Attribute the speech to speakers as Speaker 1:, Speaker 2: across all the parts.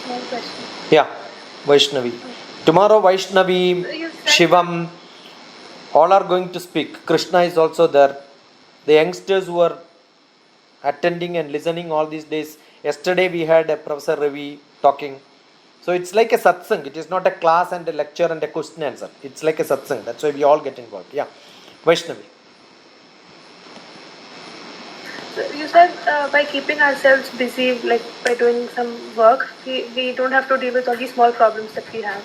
Speaker 1: small question.
Speaker 2: Yeah, Vaishnavi. Tomorrow Vaishnavi, Shivam, all are going to speak. Krishna is also there. The youngsters who are attending and listening all these days. Yesterday we had a Professor Ravi talking. So it's like a satsang. It is not a class and a lecture and a question answer. It's like a satsang. That's why we all get involved. Yeah. Vaishnavi.
Speaker 1: So you said by keeping ourselves busy, like by doing some work, we don't have to deal with all these small problems that we have.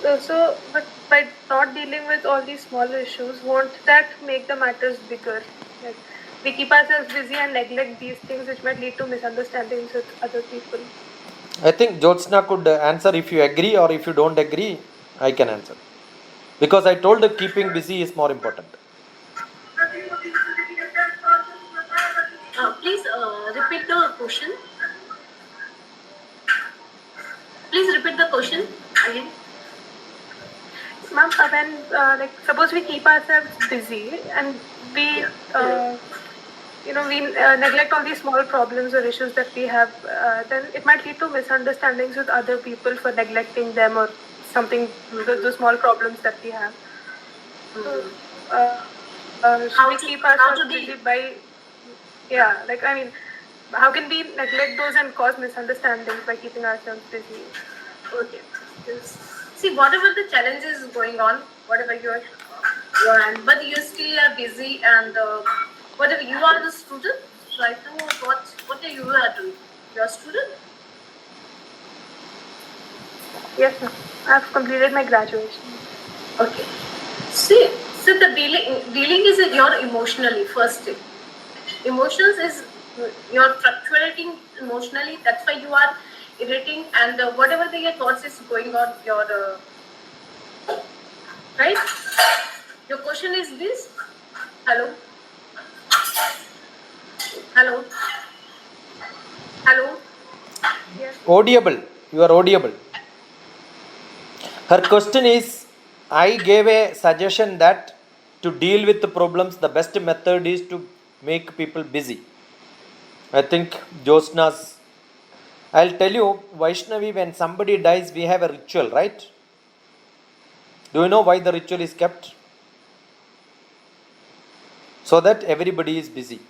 Speaker 1: But by not dealing with all these small issues, won't that make the matters bigger? Like we keep ourselves busy and neglect these things, which might lead to misunderstandings with other people.
Speaker 2: I think Jyotsna could answer if you agree, or if you don't agree, I can answer. Because I told that keeping busy is more important.
Speaker 3: Please repeat the question. Please repeat the question again.
Speaker 1: Ma'am, when like suppose we keep ourselves busy and we neglect all these small problems or issues that we have, then it might lead to misunderstandings with other people for neglecting them or something, the small problems that we have. So, should we keep ourselves busy by, how can we neglect those and cause misunderstandings by keeping ourselves busy?
Speaker 3: Okay. See, whatever the challenge is going on, whatever you are, but you still are busy, and whatever you are the student right now, what are you are doing? You are a student?
Speaker 1: Yes, ma'am. I have completed my graduation.
Speaker 3: Okay. See, so the dealing is your emotionally first thing. Emotions is you're fluctuating emotionally. That's why you are irritating, and whatever your thoughts is going on, your right. Your question is this. Hello. Hello. Hello.
Speaker 1: Yes.
Speaker 2: Audible. You are audible. Her question is, I gave a suggestion that to deal with the problems, the best method is to make people busy. I think Jyotsna's. I'll tell you, Vaishnavi, when somebody dies, we have a ritual, right? Do you know why the ritual is kept? So that everybody is busy.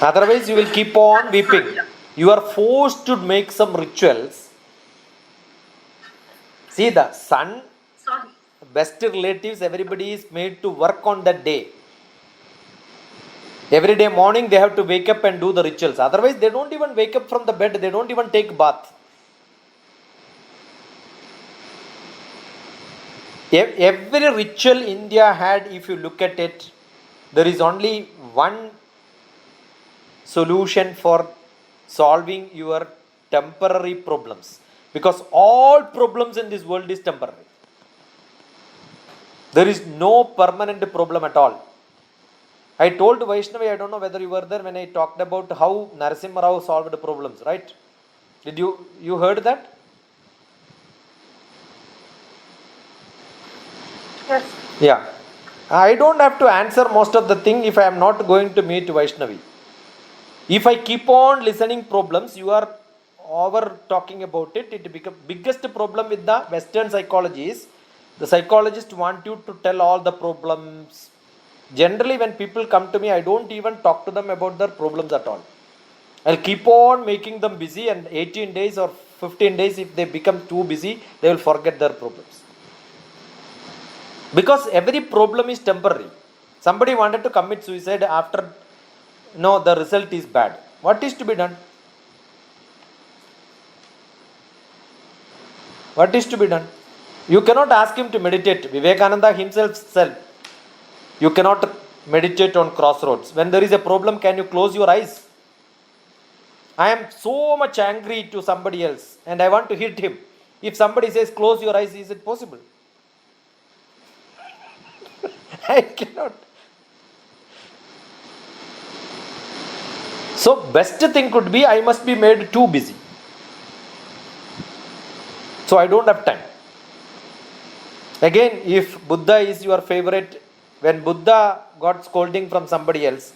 Speaker 2: Otherwise, you will keep on weeping. You are forced to make some rituals. See, the son, best relatives, everybody is made to work on that day. Every day morning, they have to wake up and do the rituals. Otherwise, they don't even wake up from the bed. They don't even take bath. Every ritual India had, if you look at it, there is only one solution for solving your temporary problems, because all problems in this world is temporary. There is no permanent problem at all. I told Vaishnavi, I don't know whether you were there when I talked about how Narasimha Rao solved the problems, right? Did you heard that?
Speaker 1: Yes.
Speaker 2: Yeah. I don't have to answer most of the thing if I am not going to meet Vaishnavi. If I keep on listening problems, you are over talking about it. It becomes biggest problem with the Western psychology is the psychologists want you to tell all the problems. Generally, when people come to me, I don't even talk to them about their problems at all. I'll keep on making them busy, and 18 days or 15 days, if they become too busy, they will forget their problems. Because every problem is temporary. Somebody wanted to commit suicide after, no, the result is bad. What is to be done? What is to be done? You cannot ask him to meditate. Vivekananda himself said, you cannot meditate on crossroads. When there is a problem, can you close your eyes? I am so much angry to somebody else and I want to hit him. If somebody says close your eyes, is it possible? I cannot. So best thing could be I must be made too busy. So I don't have time. Again, if Buddha is your favorite, when Buddha got scolding from somebody else,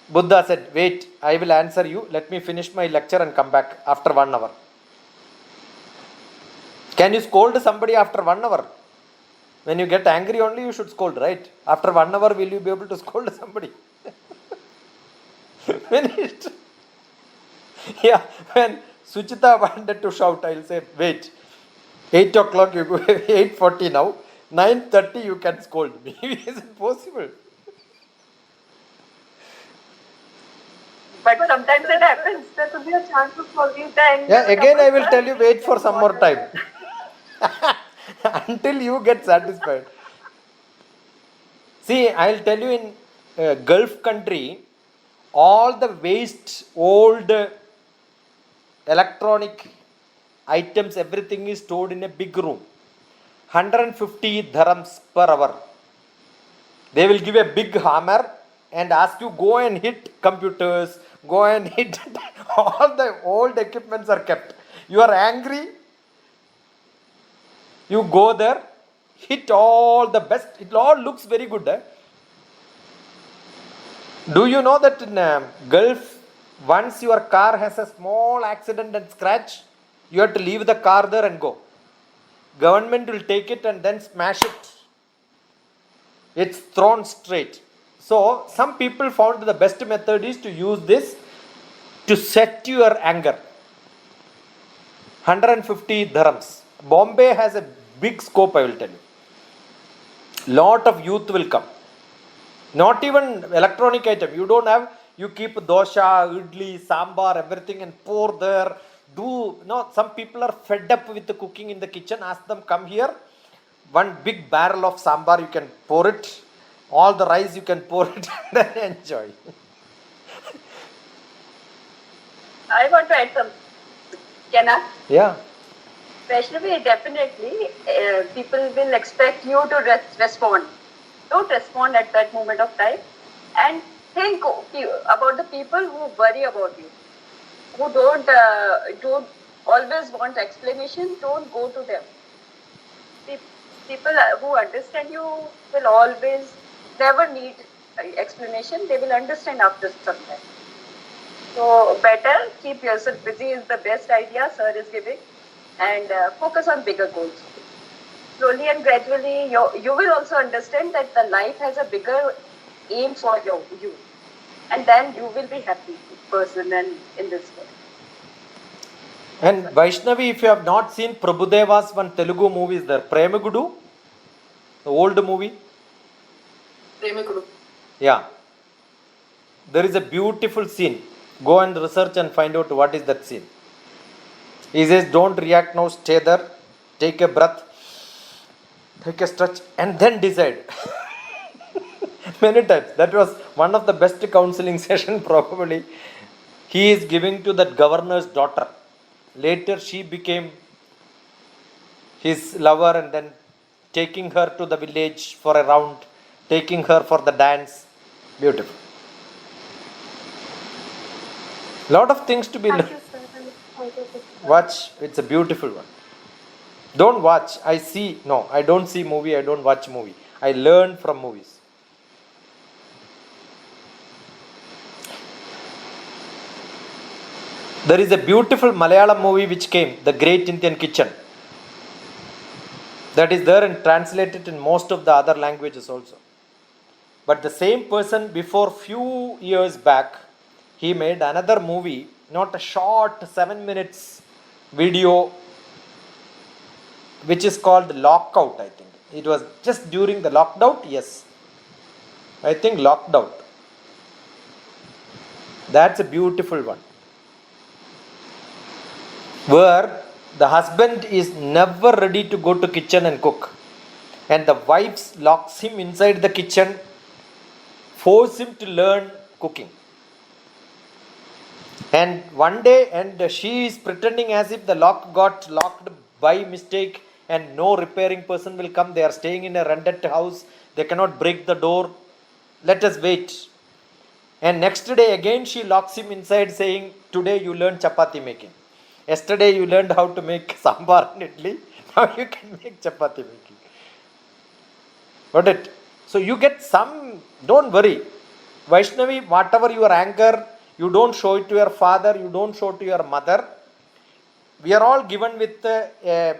Speaker 2: Buddha said, wait, I will answer you. Let me finish my lecture and come back after 1 hour. Can you scold somebody after 1 hour? When you get angry only you should scold, right? After 1 hour will you be able to scold somebody? When Suchita wanted to shout, I'll say, wait, 8 o'clock, you go, 8:40 now, 9:30 you can scold me. Is it possible?
Speaker 1: But sometimes it happens. There could be a chance to forgive them.
Speaker 2: Yeah, again I will tell you, wait for some more time. Until you get satisfied. See, I'll tell you, in Gulf country, all the waste, old electronic items, everything is stored in a big room. 150 dirhams per hour. They will give a big hammer and ask you, go and hit computers, go and hit. All the old equipments are kept. You are angry, you go there, hit all the best. It all looks very good. Do you know that in Gulf, once your car has a small accident and scratch, you have to leave the car there and go. Government will take it and then smash it. It's thrown straight. So some people found the best method is to use this to set your anger. 150 dirhams. Bombay has a big scope, I will tell you. Lot of youth will come. Not even electronic item. You don't have, you keep dosha, idli, sambar, everything and pour there. Some people are fed up with the cooking in the kitchen. Ask them, come here. One big barrel of sambar, you can pour it. All the rice, you can pour it and then enjoy.
Speaker 4: I want to add some. Can I?
Speaker 2: Yeah.
Speaker 4: Vaishnavi, definitely, people will expect you to respond. Don't respond at that moment of time. And think about the people who worry about you, who don't always want explanation. Don't go to them. People who understand you will always never need explanation. They will understand after some time. So better keep yourself busy is the best idea sir is giving, and focus on bigger goals. Slowly and gradually, you will also understand that the life has a bigger aim for you, and then you will be happy person and in this world.
Speaker 2: And Vaishnavi, if you have not seen Prabhudeva's one Telugu movie is there, Premagudu, the old movie.
Speaker 3: Premagudu.
Speaker 2: Yeah. There is a beautiful scene. Go and research and find out what is that scene. He says, don't react now, stay there, take a breath, take a stretch, and then decide. Many times. That was one of the best counseling session probably. He is giving to that governor's daughter. Later she became his lover and then taking her to the village for a round, taking her for the dance. Beautiful. Lot of things to be
Speaker 1: Thank you, sir. Thank you, sir.
Speaker 2: watch. It's a beautiful one. Don't watch. I don't see movie. I don't watch movie. I learn from movies. There is a beautiful Malayalam movie which came, The Great Indian Kitchen. That is there and translated in most of the other languages also. But the same person before few years back, he made another movie, not a short 7 minutes video, which is called Lockout, I think. It was just during the lockdown, yes. I think Lockdown. That's a beautiful one. Where the husband is never ready to go to kitchen and cook. And the wife locks him inside the kitchen, force him to learn cooking. And one day, and she is pretending as if the lock got locked by mistake and no repairing person will come. They are staying in a rented house. They cannot break the door. Let us wait. And next day again she locks him inside saying, today you learn chapati making. Yesterday you learned how to make sambar and idli. Now you can make chapati making. Got it? So you get some, don't worry. Vaishnavi, whatever your anger, you don't show it to your father, you don't show it to your mother. We are all given with a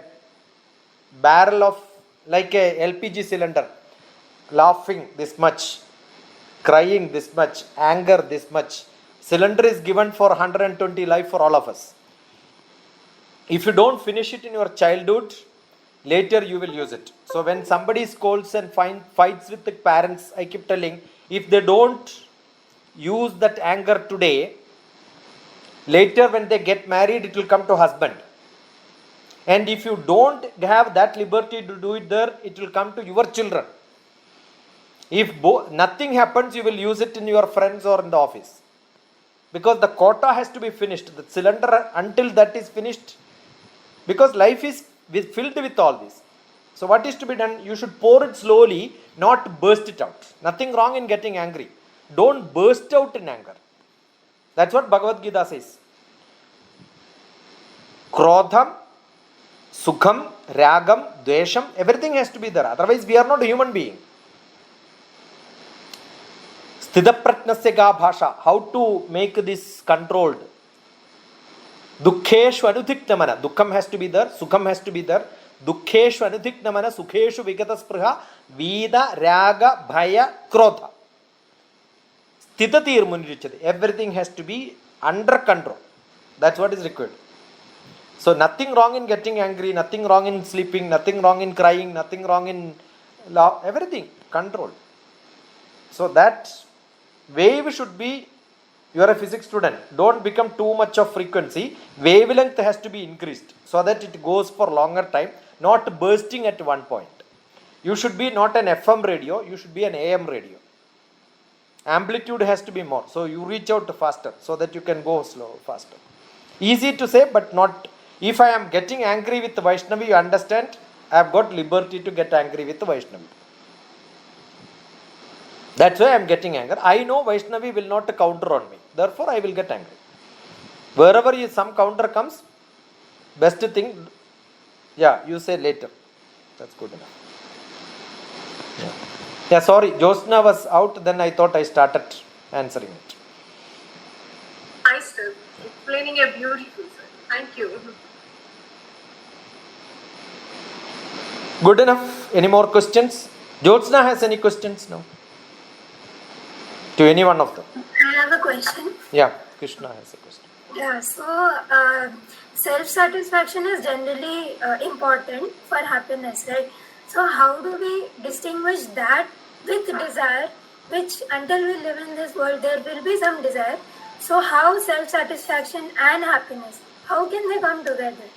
Speaker 2: barrel of, like a LPG cylinder, laughing this much, crying this much, anger this much. Cylinder is given for 120 life for all of us. If you don't finish it in your childhood, later you will use it. So when somebody scolds and fights with the parents, I keep telling, if they don't use that anger today, later when they get married, it will come to husband. And if you don't have that liberty to do it there, it will come to your children. If nothing happens, you will use it in your friends or in the office. Because the quota has to be finished. The cylinder, until that is finished, because life is filled with all this. So what is to be done? You should pour it slowly, not burst it out. Nothing wrong in getting angry. Don't burst out in anger. That's what Bhagavad Gita says. Krodham, Sukham, Ragam, Dvesham, everything has to be there. Otherwise we are not a human being. Sthidapratnasya ga bhasha. How to make this controlled? Dukkheshu anudhiknamana. Dukkham has to be there. Sukham has to be there. Dukkheshu anudhiknamana. Sukheshu vigataspriha. Vida, Raga, Bhaya, Krodha. Sthitatir munirichati. Everything has to be under control. That's what is required. So nothing wrong in getting angry, nothing wrong in sleeping, nothing wrong in crying, nothing wrong in love, everything controlled. So that wave should be, you are a physics student, don't become too much of frequency, wavelength has to be increased so that it goes for longer time, not bursting at one point. You should be not an FM radio, you should be an AM radio. Amplitude has to be more, so you reach out faster so that you can go slow, faster. Easy to say, but not. If I am getting angry with Vaishnavi, you understand, I have got liberty to get angry with Vaishnavi. That's why I am getting angry. I know Vaishnavi will not counter on me. Therefore, I will get angry. Wherever some counter comes, best thing, you say later. That's good enough. Yeah, sorry, Josna was out, then I thought I started answering it.
Speaker 3: Nice, sir. Explaining a beautiful, sir. Thank you.
Speaker 2: Good enough. Any more questions? Jyotsna has any questions now? To any one of them?
Speaker 5: I have a question.
Speaker 2: Yeah, Krishna has a question.
Speaker 5: Yeah, so self-satisfaction is generally important for happiness, right? So how do we distinguish that with desire, which until we live in this world, there will be some desire. So how self-satisfaction and happiness, how can they come together?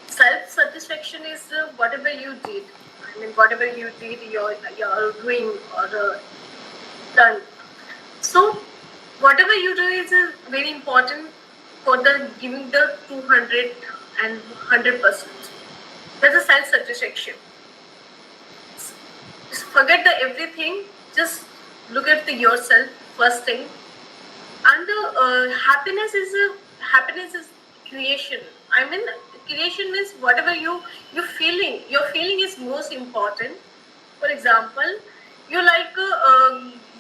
Speaker 3: Self-satisfaction is whatever you did. I mean, whatever you did, you're doing or done. So, whatever you do is very important for the giving the 200 and 100%. That's a self-satisfaction. Just forget the everything. Just look at yourself first thing. And happiness is creation. I mean, creation means whatever you're feeling. Your feeling is most important. For example, you like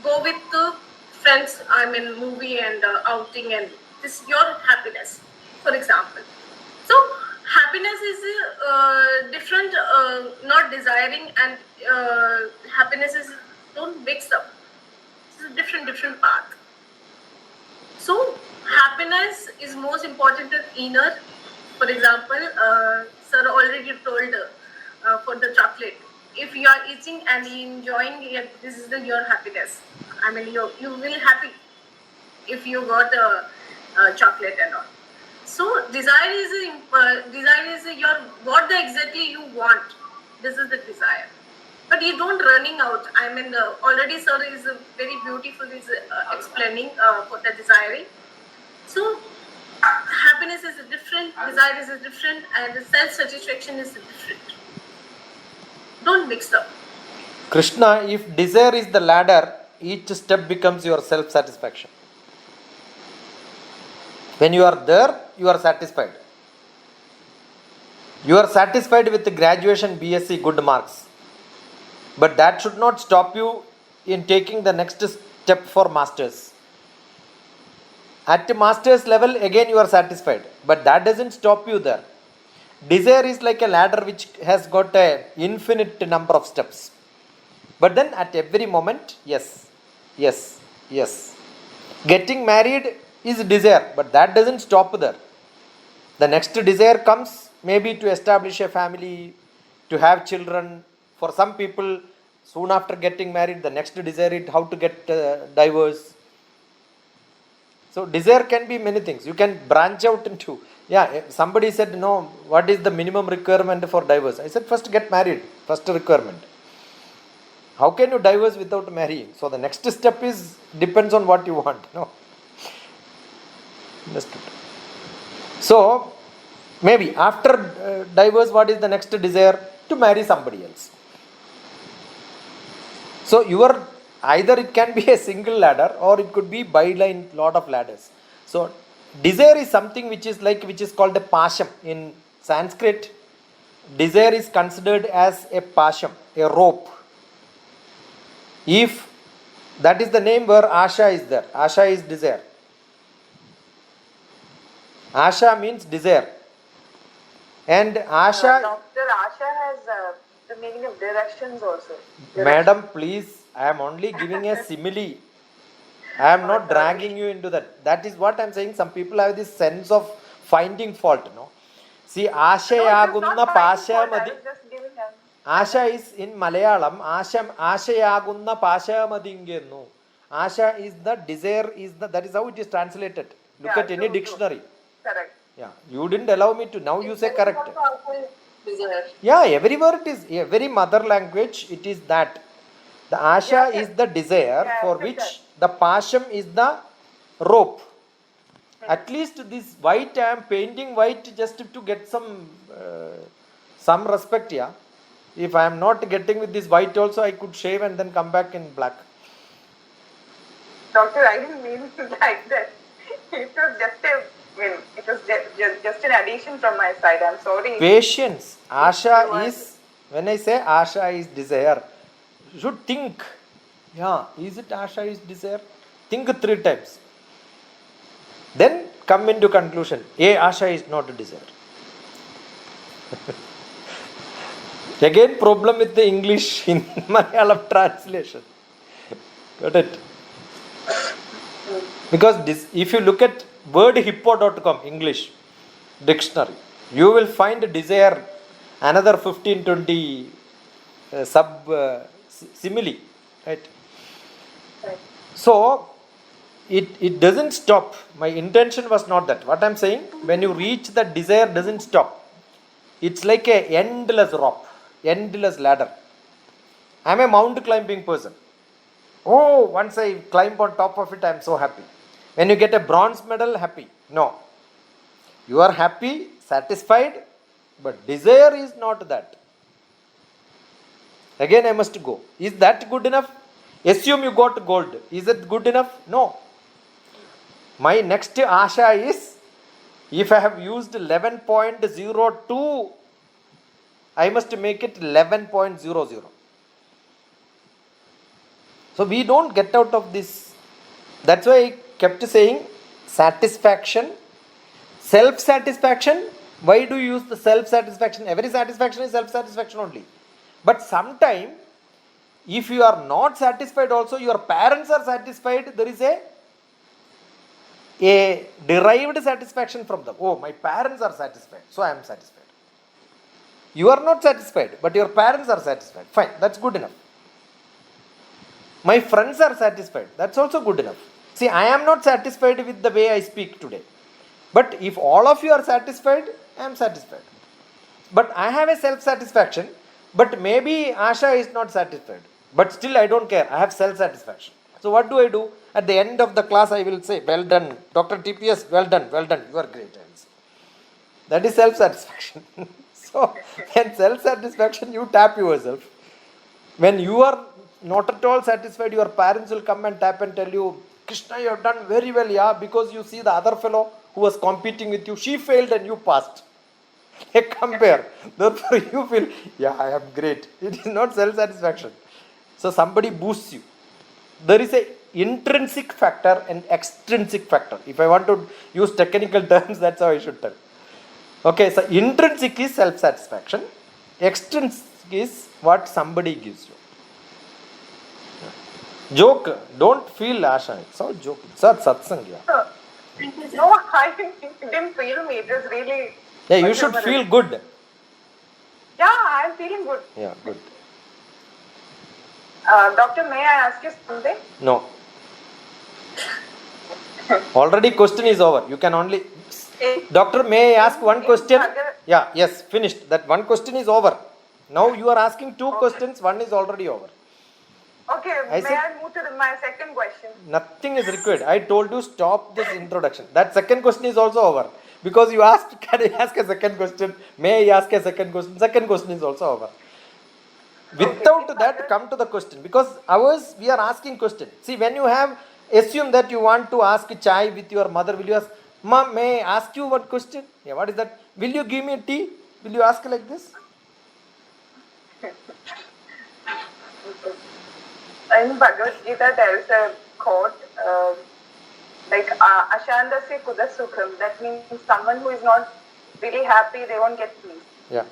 Speaker 3: go with friends. I mean, movie and outing, and this is your happiness. For example, so happiness is different. Not desiring and happiness is don't mix up. It's a different path. So happiness is most important to inner. For example, sir already told for the chocolate. If you are eating and enjoying it, this is your happiness. I mean, you will happy if you got chocolate and all. So desire is your what exactly you want. This is the desire. But you don't running out. I mean, already sir is very beautiful. Is explaining for the desiring. So happiness is different, desire is different, and self-satisfaction is different. Don't mix up.
Speaker 2: Krishna, if desire is the ladder, each step becomes your self-satisfaction. When you are there, you are satisfied. You are satisfied with the graduation BSc good marks. But that should not stop you in taking the next step for masters. At master's level, again you are satisfied, but that doesn't stop you there. Desire is like a ladder which has got a infinite number of steps. But then at every moment, yes, yes, yes. Getting married is desire, but that doesn't stop there. The next desire comes maybe to establish a family, to have children. For some people, soon after getting married, the next desire is how to get divorce. So desire can be many things. You can branch out into, somebody said, no, what is the minimum requirement for divorce? I said, first get married, first requirement. How can you divorce without marrying? So the next step depends on what you want. No. Understood. So maybe after divorce, what is the next desire? To marry somebody else. So either it can be a single ladder or it could be byline lot of ladders. So desire is something which is called a pasham. In Sanskrit, desire is considered as a pasham, a rope. If that is the name where asha is there. Asha is desire. Asha means desire. And asha...
Speaker 6: Doctor, asha has the meaning of directions also.
Speaker 2: Madam, please, I am only giving a simile. I am not dragging you into that. That is what I am saying. Some people have this sense of finding fault. No? See, Ashayagunna Pashamadi. Asha is in Malayalam. Ashayagunna Pashamadingennu. Asha is the desire, that is how it is translated. Look at any dictionary.
Speaker 6: Correct.
Speaker 2: Yeah, you didn't allow me to. Now you say correct. Yeah, everywhere it is. Every mother language, it is that. The asha is the desire for which the pasham is the rope. At least this white, I am painting white just to get some respect. Yeah. If I am not getting with this white also, I could shave and then come back in black.
Speaker 6: Doctor, I didn't mean it like that. It was just an addition from my side. I'm sorry.
Speaker 2: Patience. Asha is, when I say asha is desire, you should think. Yeah, is it asha is desire? Think 3 times. Then come into conclusion. Asha is not a desire. Again, problem with the English in Malayalam translation. Got it? Because if you look at wordhippo.com English dictionary, you will find desire another 15-20 simile, right? So it doesn't stop. My intention was not that. What I'm saying, when you reach that desire, doesn't stop. It's like a endless rope, endless ladder. I'm a mount climbing person. Oh, once I climb on top of it, I'm so happy. When you get a bronze medal, happy. No. You are happy, satisfied, but desire is not that. Again, I must go. Is that good enough? Assume you got gold. Is it good enough? No. My next asha is, if I have used 11.02, I must make it 11.00. So we don't get out of this. That's why I kept saying satisfaction, self-satisfaction. Why do you use the self-satisfaction? Every satisfaction is self-satisfaction only. But sometime, if you are not satisfied also, your parents are satisfied, there is a derived satisfaction from them. Oh, my parents are satisfied, so I am satisfied. You are not satisfied, but your parents are satisfied. Fine, that's good enough. My friends are satisfied, that's also good enough. See, I am not satisfied with the way I speak today. But if all of you are satisfied, I am satisfied. But I have a self-satisfaction, but maybe Asha is not satisfied. But still I don't care, I have self-satisfaction. So what do I do? At the end of the class I will say, well done, Dr. TPS, well done, you are great. That is self-satisfaction. So when self-satisfaction, you tap yourself. When you are not at all satisfied, your parents will come and tap and tell you, Krishna, you have done very well, yeah, because you see the other fellow who was competing with you, she failed and you passed. They compare. Therefore you feel, yeah, I am great. It is not self-satisfaction. So somebody boosts you. there is a intrinsic factor and extrinsic factor. If I want to use technical terms, that's how I should tell. Okay, so intrinsic is self-satisfaction. Extrinsic is what somebody gives you. Joke, don't feel Asha. It's all joke. It's all satsang. Yeah.
Speaker 6: No, I didn't feel me. It was really.
Speaker 2: Yeah, you should feel good.
Speaker 6: Yeah, I'm feeling good.
Speaker 2: Yeah, good.
Speaker 6: Doctor, may I ask you something?
Speaker 2: No. Already question is over. You can only. Doctor, may I ask one question? Yeah, yes, finished. That one question is over. Now you are asking two questions. One is already over.
Speaker 6: Okay, may I move to my second question?
Speaker 2: Nothing is required. I told you stop this introduction. That second question is also over. Because you asked, can I ask a second question? May I ask a second question? Second question is also over. Without that, come to the question. Because ours, we are asking question. See, when you have, assume that you want to ask chai with your mother, will you ask, Ma, may I ask you one question? Yeah, what is that? Will you give me a tea? Will you ask like this?
Speaker 6: In Bhagavad Gita, there is a quote like Ashandasya Kuda Sukham. That means someone who is not really happy, they won't get peace.
Speaker 2: Yeah.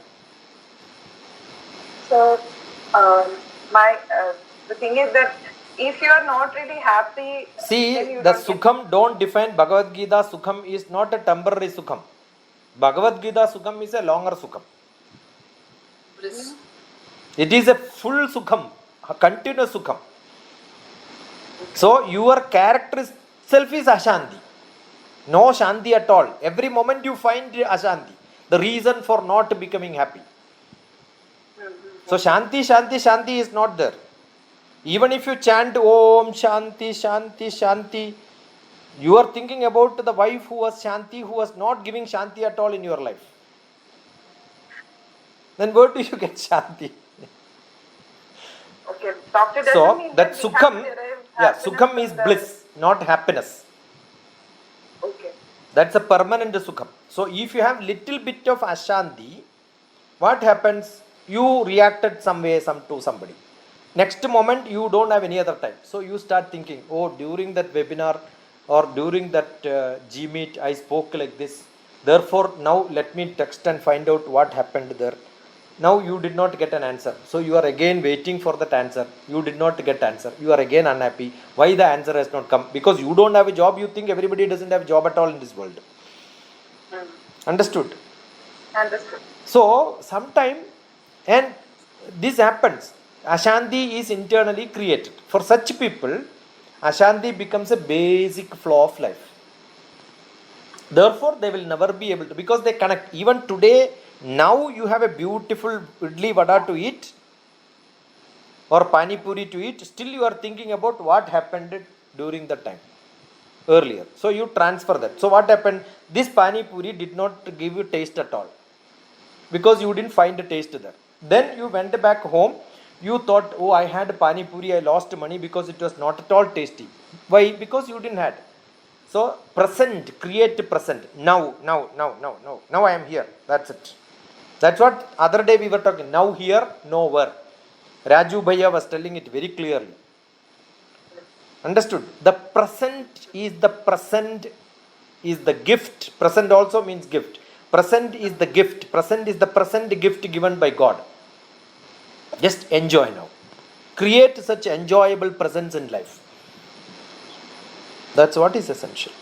Speaker 6: So, the thing is that if you are not really happy, then
Speaker 2: See,
Speaker 6: you
Speaker 2: the
Speaker 6: don't get
Speaker 2: Sukham, don't define Bhagavad Gita. Sukham is not a temporary Sukham. Bhagavad Gita Sukham is a longer Sukham. It is a full Sukham, a continuous Sukham. So, your character itself is Ashanti. No Shanti at all. Every moment you find Ashanti. The reason for not becoming happy. So, Shanti, Shanti, Shanti is not there. Even if you chant Om Shanti, Shanti, Shanti, you are thinking about the wife who was Shanti, who was not giving Shanti at all in your life. Then where do you get Shanti?
Speaker 6: Okay, doctor doesn't
Speaker 2: So,
Speaker 6: mean
Speaker 2: that
Speaker 6: we
Speaker 2: Sukham,
Speaker 6: have to derive
Speaker 2: yeah,
Speaker 6: happiness
Speaker 2: Sukham is
Speaker 6: from the-
Speaker 2: bliss, not happiness.
Speaker 6: Okay.
Speaker 2: That's a permanent Sukham. So, if you have little bit of Ashanti, what happens? You reacted some way to somebody. Next moment, you don't have any other time. So, you start thinking, oh, during that webinar or during that G-Meet, I spoke like this. Therefore, now let me text and find out what happened there. Now, you did not get an answer. So, you are again waiting for that answer. You did not get answer. You are again unhappy. Why the answer has not come? Because you don't have a job. You think everybody doesn't have a job at all in this world. Understood?
Speaker 6: Understood.
Speaker 2: So, sometime, and this happens. Ashanti is internally created. For such people, Ashanti becomes a basic flaw of life. Therefore, they will never be able to, because they connect. Even today, now you have a beautiful idli vada to eat or pani puri to eat. Still, you are thinking about what happened during the time earlier. So, you transfer that. So, what happened? This pani puri did not give you taste at all because you didn't find a taste there. Then you went back home. You thought, oh, I had pani puri, I lost money because it was not at all tasty. Why? Because you didn't had. So, present, create present. Now I am here. That's it. That's what other day we were talking. Now here, nowhere. Raju Bhaiya was telling it very clearly. Understood? The present is the gift. Present also means gift. Present is the gift. Present is the present gift given by God. Just enjoy now. Create such enjoyable presence in life. That's what is essential.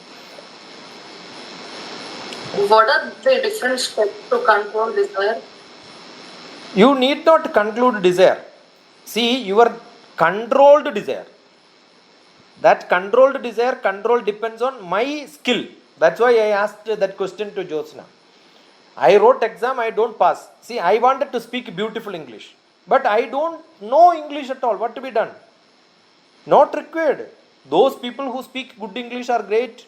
Speaker 3: What are the different steps to control desire?
Speaker 2: You need not conclude desire. See, your controlled desire. That controlled desire, control depends on my skill. That's why I asked that question to Jyotsna. I wrote exam, I don't pass. See, I wanted to speak beautiful English. But I don't know English at all. What to be done? Not required. Those people who speak good English are great.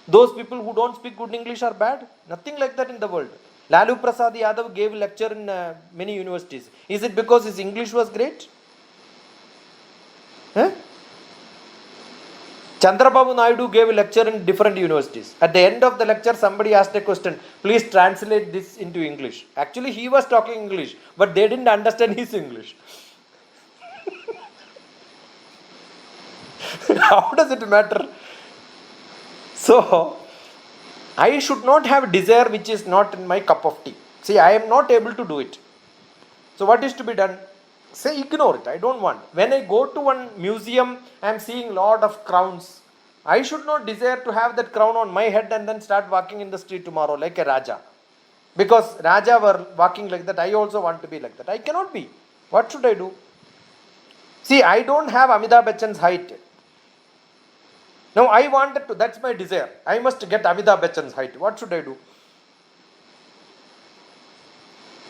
Speaker 2: Those people who don't speak good English are bad. Nothing like that in the world. Lalu Prasad Yadav gave a lecture in many universities. Is it because his English was great? Chandrababu Naidu gave a lecture in different universities. At the end of the lecture, somebody asked a question. Please translate this into English. Actually, he was talking English, but they didn't understand his English. How does it matter? So, I should not have desire which is not in my cup of tea. See, I am not able to do it. So, what is to be done? Say, ignore it. I don't want. When I go to one museum, I am seeing lot of crowns. I should not desire to have that crown on my head and then start walking in the street tomorrow like a Raja. Because Raja were walking like that, I also want to be like that. I cannot be. What should I do? See, I don't have Amitabh Bachchan's height. Now, I wanted to, that's my desire. I must get Amitabh Bachchan's height. What should I do?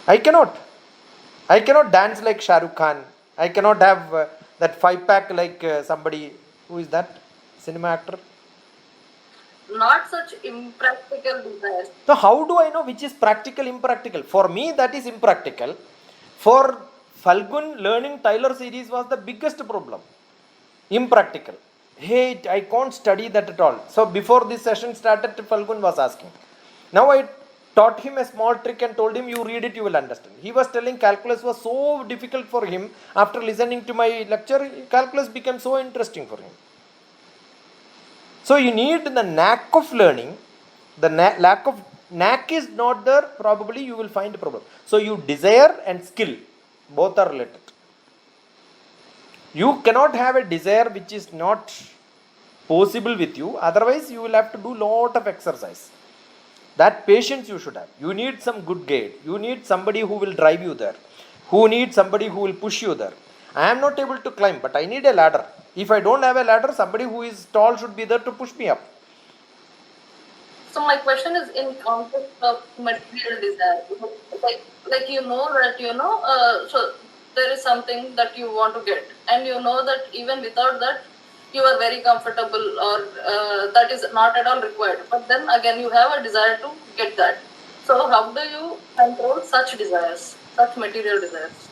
Speaker 2: I cannot. I cannot dance like Shah Rukh Khan. I cannot have that 5-pack like somebody, who is that? Cinema actor?
Speaker 3: Not such impractical desires.
Speaker 2: So, how do I know which is practical, impractical? For me, that is impractical. For Falgun, learning Tyler series was the biggest problem. Impractical. Hey, I can't study that at all. So, before this session started, Falgun was asking. Now, I taught him a small trick and told him, you read it, you will understand. He was telling calculus was so difficult for him. After listening to my lecture, calculus became so interesting for him. So, you need the knack of learning. The lack of knack is not there, probably you will find a problem. So, you desire and skill, both are related. You cannot have a desire which is not possible with you, otherwise you will have to do lot of exercise. That patience you should have. You need some good guide. You need somebody who will drive you there. Who needs somebody who will push you there. I am not able to climb, but I need a ladder. If I don't have a ladder, somebody who is tall should be there to push me up.
Speaker 3: So my question is in context of material desire. Like you know that so there is something that you want to get, and you know that even without that you are very comfortable, or that is not at all required. But then again, you have a desire to get that. So how do you control such desires, such material desires?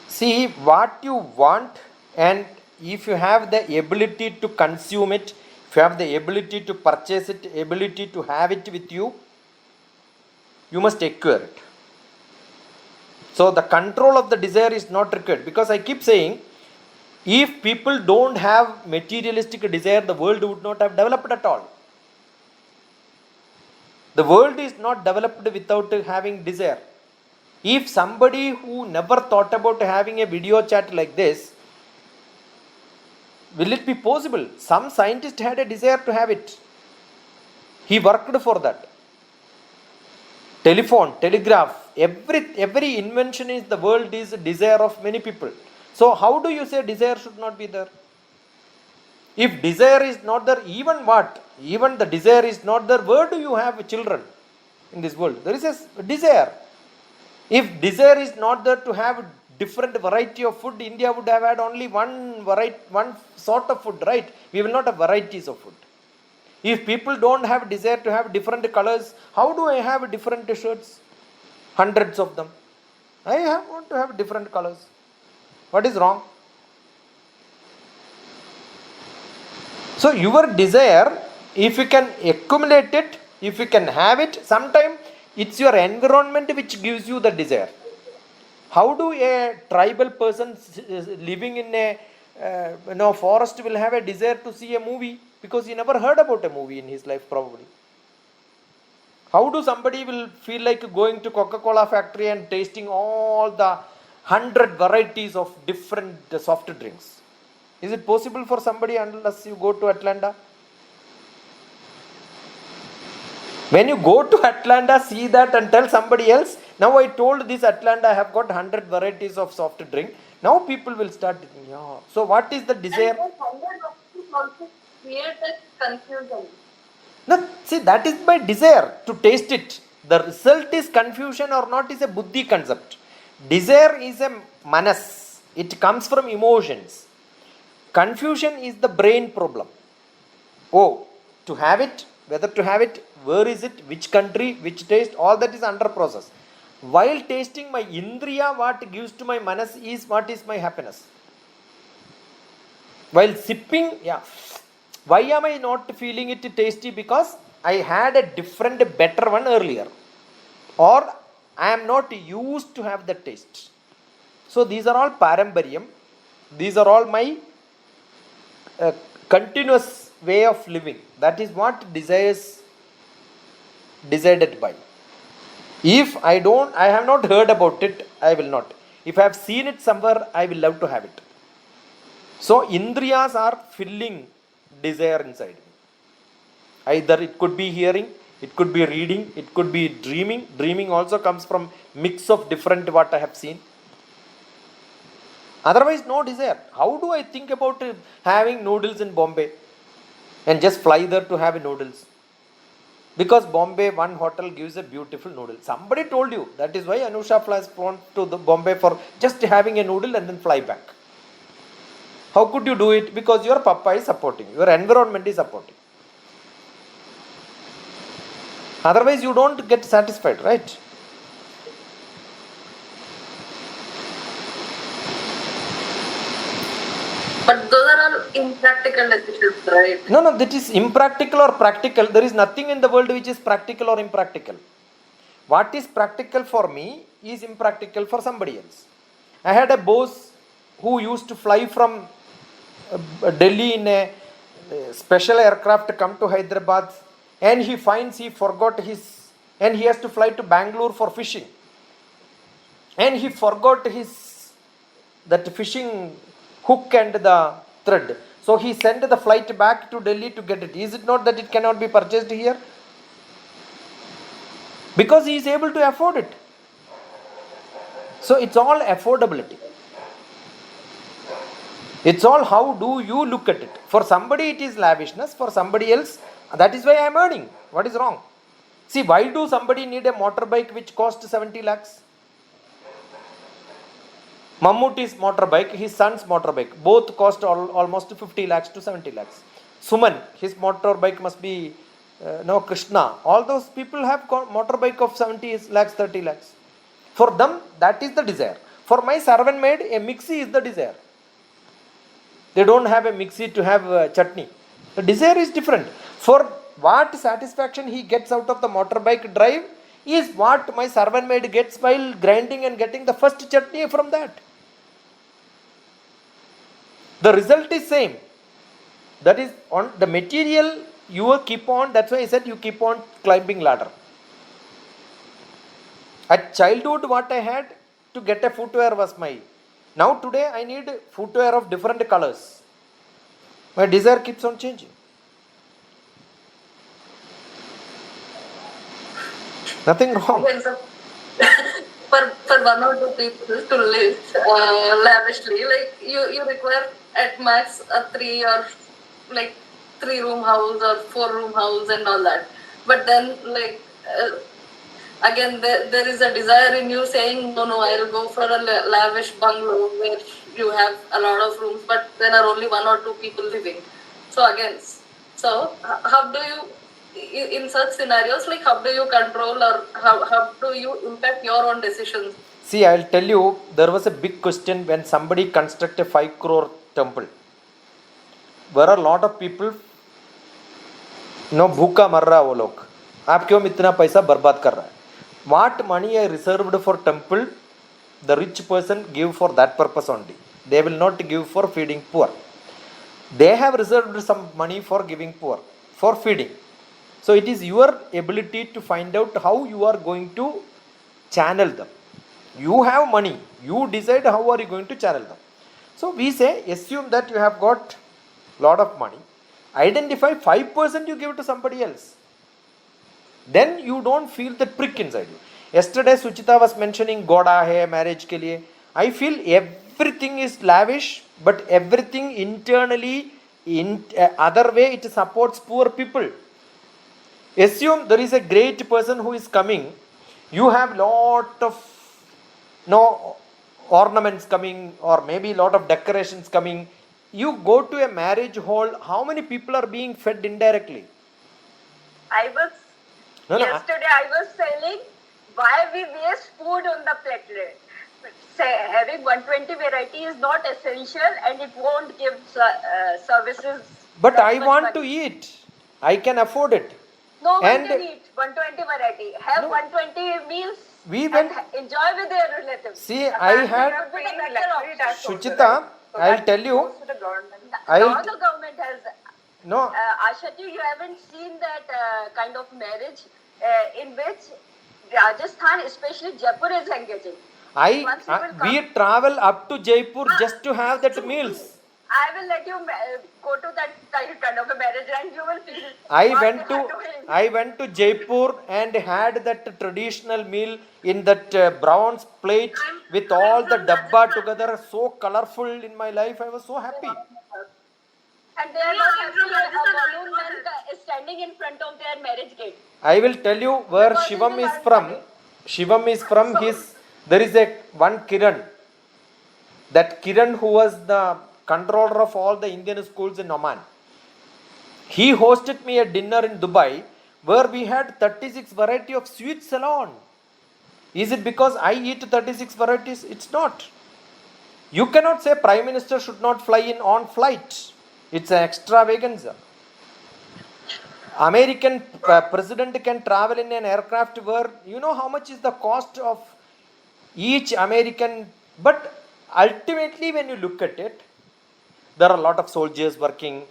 Speaker 2: See what you want, and if you have the ability to consume it, if you have the ability to purchase it, ability to have it with you, you must acquire it. So the control of the desire is not required, because I keep saying, if people don't have materialistic desire, the world would not have developed at all. The world is not developed without having desire. If somebody who never thought about having a video chat like this, will it be possible? Some scientist had a desire to have it. He worked for that. Telephone, telegraph, every invention in the world is a desire of many people. So how do you say desire should not be there? If desire is not there, even the desire is not there, where do you have children in this world? There is a desire. If desire is not there to have different variety of food, India would have had only one sort of food, right? We will not have varieties of food. If people don't have desire to have different colors, how do I have different shirts? Hundreds of them. I want to have different colors. What is wrong? So your desire, if you can accumulate it, if you can have it, sometimes it's your environment which gives you the desire. How do a tribal person living in a forest will have a desire to see a movie? Because he never heard about a movie in his life, probably. How do somebody will feel like going to Coca-Cola factory and tasting all the 100 varieties of different soft drinks? Is it possible for somebody unless you go to Atlanta? When you go to Atlanta, see that and tell somebody else, now I told this Atlanta I have got 100 varieties of soft drink. Now people will start thinking, yeah. So what is the desire?
Speaker 3: And also create a confusion.
Speaker 2: No, see, that is my desire to taste it. The result is confusion or not is a buddhi concept. Desire is a manas. It comes from emotions. Confusion is the brain problem. Oh, to have it, whether to have it, where is it, which country, which taste, all that is under process. While tasting my indriya, what gives to my manas is what is my happiness. While sipping, why am I not feeling it tasty? Because I had a different, better one earlier. Or I am not used to have the taste. So these are all parambaryam. These are all my a continuous way of living. That is what desires decided by. If I have not heard about it, I will not. If I have seen it somewhere, I will love to have it. So indriyas are filling desire inside me. Either it could be hearing, it could be reading, it could be dreaming. Dreaming also comes from mix of different what I have seen. Otherwise, no desire. How do I think about having noodles in Bombay and just fly there to have noodles? Because Bombay, one hotel gives a beautiful noodle. Somebody told you. That is why Anusha flies flown to the Bombay for just having a noodle and then fly back. How could you do it? Because your papa is supporting. Your environment is supporting. Otherwise, you don't get satisfied, right?
Speaker 3: But those are all impractical decisions, right?
Speaker 2: No, that is impractical or practical. There is nothing in the world which is practical or impractical. What is practical for me is impractical for somebody else. I had a boss who used to fly from Delhi in a special aircraft to come to Hyderabad, and he finds he forgot his, and he has to fly to Bangalore for fishing. And he forgot that fishing hook and the thread. So he sent the flight back to Delhi to get it. Is it not that it cannot be purchased here? Because he is able to afford it. So it's all affordability. It's all how do you look at it. For somebody it is lavishness, for somebody else, that is why I am earning. What is wrong? See, why do somebody need a motorbike which costs 70 lakhs? Mammootty's motorbike, his son's motorbike, both cost almost 50 lakhs to 70 lakhs. Suman, his motorbike must be, Krishna. All those people have motorbike of 70 lakhs, 30 lakhs. For them, that is the desire. For my servant maid, a mixie is the desire. They don't have a mixie to have chutney. The desire is different. For what satisfaction he gets out of the motorbike drive is what my servant maid gets while grinding and getting the first chutney from that. The result is same. That is on the material you keep on, that's why I said you keep on climbing ladder. At childhood what I had to get a footwear was my, now today I need footwear of different colors. My desire keeps on changing. Nothing wrong.
Speaker 3: Okay, so for one or two people to live lavishly, like you require at max a 3-room house or 4-room house and all that. But then again there is a desire in you saying no, I'll go for a lavish bungalow where you have a lot of rooms, but there are only 1 or 2 people living. So again, how do you, in such scenarios, like how do you control or how do you impact your own decisions?
Speaker 2: See, I'll tell you, there was a big question when somebody constructed a 5 crore temple. There are a lot of people, bhuka mar raha wo log. Aap kyun itna paisa barbad kar raha hai? What money I reserved for temple, the rich person give for that purpose only. They will not give for feeding poor. They have reserved some money for giving poor, for feeding. So it is your ability to find out how you are going to channel them. You have money. You decide how are you going to channel them. So we say, assume that you have got lot of money. Identify 5% you give to somebody else. Then you don't feel that prick inside you. Yesterday Suchita was mentioning Goda hai marriage ke liye. I feel everything is lavish, but everything internally, in other way, it supports poor people. Assume there is a great person who is coming. You have lot of ornaments coming, or maybe lot of decorations coming. You go to a marriage hall, how many people are being fed indirectly?
Speaker 4: Yesterday I was telling why we waste food on the plate. Having 120 variety is not essential and it won't give services.
Speaker 2: But I want to eat. I can afford it.
Speaker 4: No one can eat 120 variety. Have 120 meals and enjoy with your relatives.
Speaker 2: See, I had
Speaker 6: Suchita, So
Speaker 2: I'll
Speaker 6: that
Speaker 2: tell you.
Speaker 6: goes to the government.
Speaker 2: I'll
Speaker 4: Now the government has.
Speaker 2: no.
Speaker 4: Ashati, you haven't seen that kind of marriage in which Rajasthan, especially Jaipur, is engaging. Once you will
Speaker 2: We
Speaker 4: come-
Speaker 2: travel up to Jaipur just to have that meals.
Speaker 4: I will let you go to that kind of a marriage and you will feel.
Speaker 2: I
Speaker 4: what
Speaker 2: went
Speaker 4: they are
Speaker 2: to
Speaker 4: doing.
Speaker 2: I went to Jaipur and had that traditional meal in that bronze plate with all the dabba together, so colorful in my life. I was so happy.
Speaker 4: And they are not having a balloon man standing in front of their marriage gate.
Speaker 2: I will tell you where
Speaker 4: Because
Speaker 2: Shivam
Speaker 4: it
Speaker 2: is
Speaker 4: is
Speaker 2: from.
Speaker 4: unfunny.
Speaker 2: Shivam is from his. There is a one Kiran. That Kiran who was the controller of all the Indian schools in Oman. He hosted me a dinner in Dubai where we had 36 variety of sweets alone. Is it because I eat 36 varieties? It's not. You cannot say Prime Minister should not fly in on flight. It's an extravaganza. American president can travel in an aircraft where you know how much is the cost of each American, but ultimately when you look at it, there are a lot of soldiers working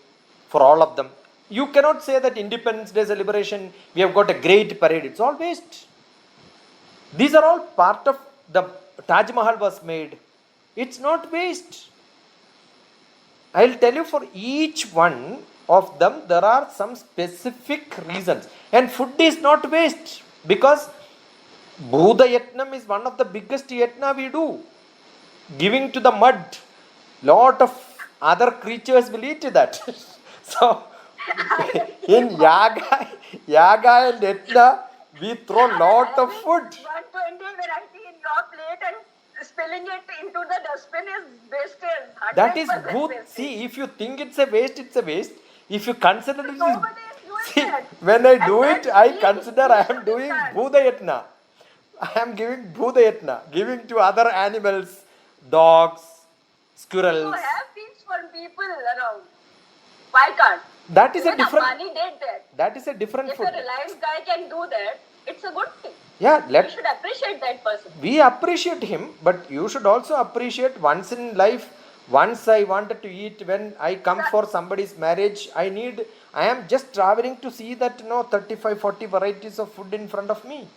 Speaker 2: for all of them. You cannot say that Independence Day celebration, we have got a great parade. It's all waste. These are all part of the Taj Mahal was made. It's not waste. I'll tell you for each one of them, there are some specific reasons. And food is not waste because Bhuda Yatnam is one of the biggest yatna we do. Giving to the mud. Lot of other creatures will eat that. So, in Yaga and Yatna, we throw lot of food.
Speaker 4: 120 variety in your plate and spilling it into the dustbin is wasted.
Speaker 2: That is
Speaker 4: 100%
Speaker 2: good.
Speaker 4: wasted.
Speaker 2: See, if you think it's a waste, it's a waste. If you consider it is.
Speaker 4: Nobody is doing
Speaker 2: See,
Speaker 4: that.
Speaker 2: when I do
Speaker 4: And
Speaker 2: it, I
Speaker 4: that's
Speaker 2: consider
Speaker 4: we
Speaker 2: I am
Speaker 4: should
Speaker 2: doing
Speaker 4: understand.
Speaker 2: Bhuda Yatna. I am giving Bhuda Yatna, giving to other animals, dogs,
Speaker 4: You
Speaker 2: squirrels.
Speaker 4: have things for people around. Why can't?
Speaker 2: That is a
Speaker 4: Even
Speaker 2: different.
Speaker 4: Ambani did that.
Speaker 2: That is a different
Speaker 4: If a
Speaker 2: food.
Speaker 4: Reliance guy can do that, it's a good thing.
Speaker 2: Yeah,
Speaker 4: You
Speaker 2: let
Speaker 4: should appreciate that person.
Speaker 2: we appreciate him, but you should also appreciate once in life. Once I wanted to eat when I come for somebody's marriage, I am just traveling to see that 35, 40 varieties of food in front of me.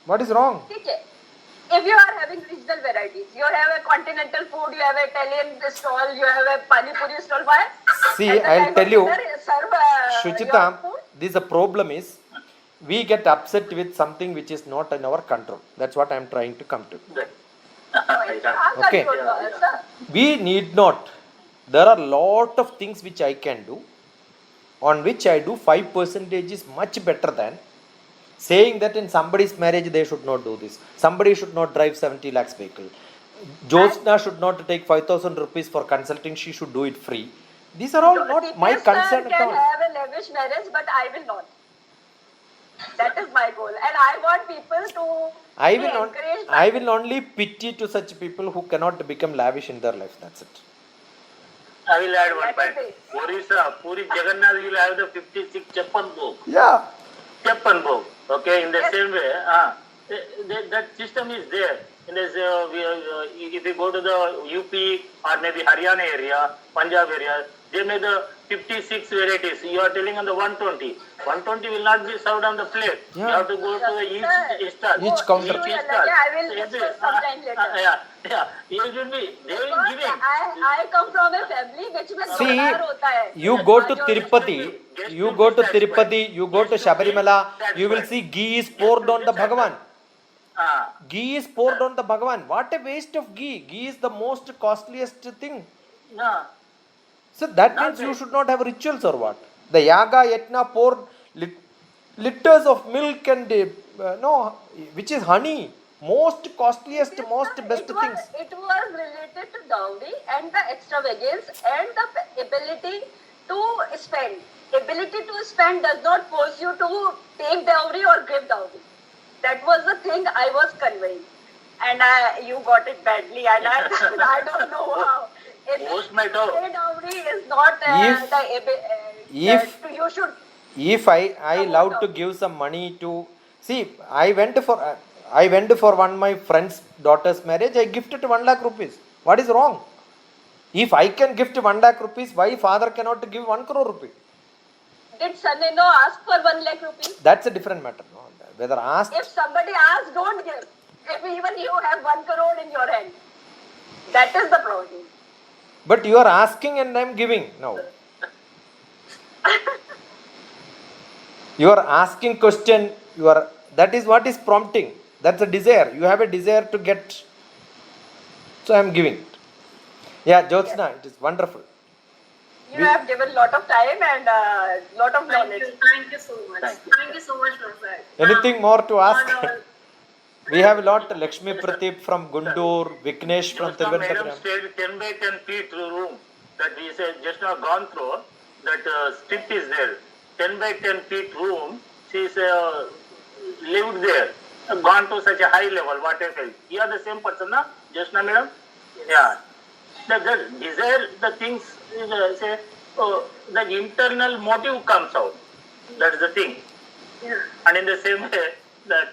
Speaker 2: What is wrong?
Speaker 4: Okay. If you are having regional varieties, you have a continental food, you have an Italian stall, you have a pani puri stall, why?
Speaker 2: See,
Speaker 4: At the
Speaker 2: I'll
Speaker 4: time
Speaker 2: tell
Speaker 4: of
Speaker 2: you,
Speaker 4: dinner, serve
Speaker 2: Shuchita,
Speaker 4: your food.
Speaker 2: this the problem is we get upset with something which is not in our control. That's what I am trying to come to. Okay.
Speaker 4: Sir.
Speaker 2: We need not. There are lot of things which I can do, on which I do 5% is much better than saying that in somebody's marriage they should not do this. Somebody should not drive 70 lakhs vehicle. Josna should not take 5,000 rupees for consulting. She should do it free. These are all not my
Speaker 4: TPS sir
Speaker 2: concern at
Speaker 4: can
Speaker 2: all.
Speaker 4: have a lavish marriage, but I will not. That is my goal, and I want people to
Speaker 2: I
Speaker 4: be
Speaker 2: will not.
Speaker 4: encouraged.
Speaker 2: I will only pity to such people who cannot become lavish in their life. That's it.
Speaker 7: I will add one
Speaker 4: Let
Speaker 7: point.
Speaker 4: it
Speaker 7: Orissa, Puri Jagannath will have the 56 Chappan Bhog.
Speaker 2: Yeah.
Speaker 7: Chappan Bhog. Okay, in the
Speaker 4: Yes.
Speaker 7: same way, that system is there. In this, if you go to the UP or maybe Haryana area, Punjab area, they made the 56 varieties. You are telling on the 120. 120 will not be served on the plate. You
Speaker 2: Yeah.
Speaker 7: have to go to the each stall.
Speaker 2: Each counter.
Speaker 7: stall.
Speaker 4: I will discuss sometime later.
Speaker 7: Yeah. You should be, they will
Speaker 4: Because
Speaker 7: giving.
Speaker 4: I come from a family which में
Speaker 2: See,
Speaker 4: जोरदार होता है.
Speaker 2: you go to
Speaker 4: जो-
Speaker 2: Tirupati, you go to Tirupati, you go to Shabarimala, you will see ghee is poured on the Bhagavan. Ghee is poured on the Bhagavan. What a waste of ghee. Ghee is the most costliest thing.
Speaker 7: Yeah.
Speaker 2: So that means you should not have rituals or what? The Yaga Yatna poured liters of milk and which is honey. Most costliest, most best things.
Speaker 4: It was related to dowry and the extravagance and the ability to spend. Ability to spend does not force you to take dowry or give dowry. That was the thing I was conveying. And you got it badly, and I don't know how.
Speaker 7: Most might have.
Speaker 4: Dowry is not
Speaker 2: If-
Speaker 4: you should.
Speaker 2: If I love to give some money to see, I went for one of my friend's daughter's marriage. I gifted 1 lakh rupees. What is wrong? If I can gift 1 lakh rupees, why father cannot give 1 crore rupee?
Speaker 4: Did son-in-law ask for 1 lakh rupees?
Speaker 2: That's a different matter. No? Whether asked,
Speaker 4: If somebody asks, don't give. If even you have 1 crore in your hand, that is the problem.
Speaker 2: but you are asking and I am giving now. You are asking question. That is what is prompting. That's a desire. You have a desire to get. So I am giving. Yeah, Jyotsna, it is wonderful.
Speaker 4: You have given lot of time and lot of knowledge.
Speaker 3: Thank you so much. Thank you so much, Professor.
Speaker 2: Anything more to ask?
Speaker 3: On all-
Speaker 2: We have a lot. Lakshmi Pradeep from Guntur, Viknesh from
Speaker 7: Just now, madam
Speaker 2: Thiruvananthapuram.
Speaker 7: stayed 10 by 10 feet room that we said just now gone through. That strip is there. 10 by 10 feet room. She's lived there. Gone to such a high level. What I felt. You are the same person, na? Just now, madam. Yeah. The desire, the things say. The internal motive comes out. That's the thing.
Speaker 3: Yeah.
Speaker 7: And in the same way, that